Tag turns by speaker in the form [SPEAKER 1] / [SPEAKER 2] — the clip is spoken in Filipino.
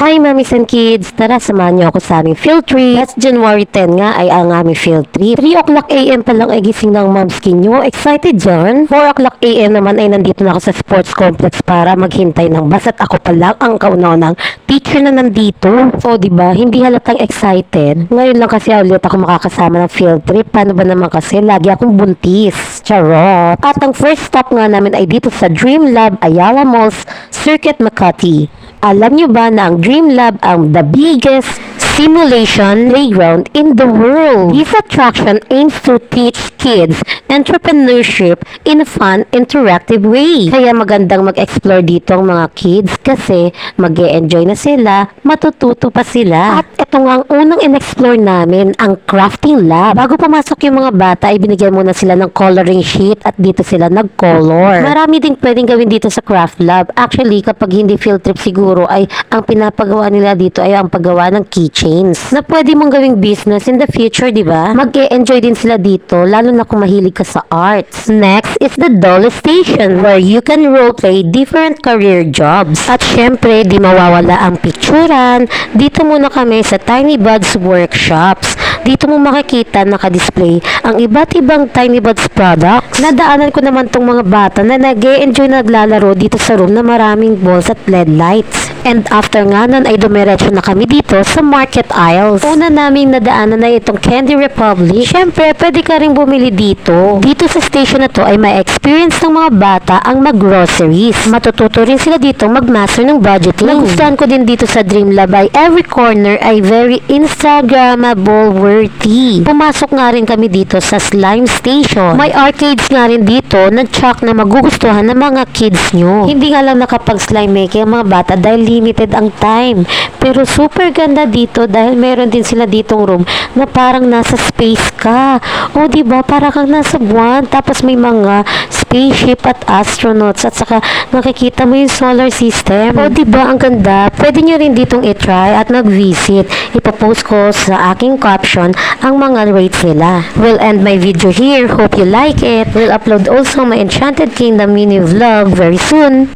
[SPEAKER 1] Hi mommies and kids! Tara, samahan niyo ako sa aming field trip. Last January 10 nga ay ang aming field trip. 3 o'clock AM pa lang ay gising ng momskin nyo. Excited dyan? 4 o'clock AM naman ay nandito na ako sa sports complex para maghintay ng bus at ako pa lang ang kauna-unang teacher na nandito. O diba, hindi halatang excited. Ngayon lang kasi ulit ako makakasama ng field trip. Paano ba naman kasi lagi akong buntis? Charot! At ang first stop nga namin ay dito sa Dream Lab Ayala Malls, Circuit Makati. Alam nyo ba na ang Dream Lab ang the biggest simulation playground in the world? This attraction aims to teach kids entrepreneurship in a fun, interactive way. Kaya magandang mag-explore dito ang mga kids kasi mag-e-enjoy na sila, matututo pa sila. At ito nga ang unang in-explore namin, ang crafting lab. Bago pumasok yung mga bata, ay binigyan muna sila ng coloring sheet at dito sila nag-color. Marami ding pwedeng gawin dito sa craft lab. Actually, kapag hindi field trip siguro, ay ang pinapagawa nila dito ay ang paggawa ng keychains na pwede mong gawing business in the future, di ba? Mag-e-enjoy din sila dito, lalo na kung mahilig ka sa arts. Next is the Dolly Station where you can roleplay different career jobs. At syempre, di mawawala ang picturan. Dito muna kami sa Tiny Buds Workshops. Dito mo makikita naka-display ang iba't ibang Tiny Buds products. Nadaanan ko naman tong mga bata na nag-e-enjoy na naglalaro dito sa room na maraming balls at LED lights. And after nga nun ay dumiretso na kami dito sa market aisles. Una naming nadaanan na itong Candy Republic. Syempre, pwede ka rin bumili dito. Dito sa station na to ay may experience ng mga bata ang mag-groceries. Matututo rin sila dito mag-master ng budgeting. Nagustuhan ko din dito sa Dream Lab ay every corner ay very Instagrammable worthy. Pumasok nga rin kami dito sa slime station. May arcades nga rin dito na tsak na magugustuhan ng mga kids nyo. Hindi nga lang nakapag-slime making ang mga bata dahil limited ang time. Pero super ganda dito dahil meron din sila ditong room na parang nasa space ka. O diba, parang kang nasa buwan. Tapos may mga spaceship at astronauts at saka nakikita mo yung solar system. O diba, ang ganda. Pwede nyo rin ditong i-try at mag-visit. Ipopost ko sa aking caption ang mga rates nila. We'll end my video here. Hope you like it. We'll upload also my Enchanted Kingdom mini vlog very soon.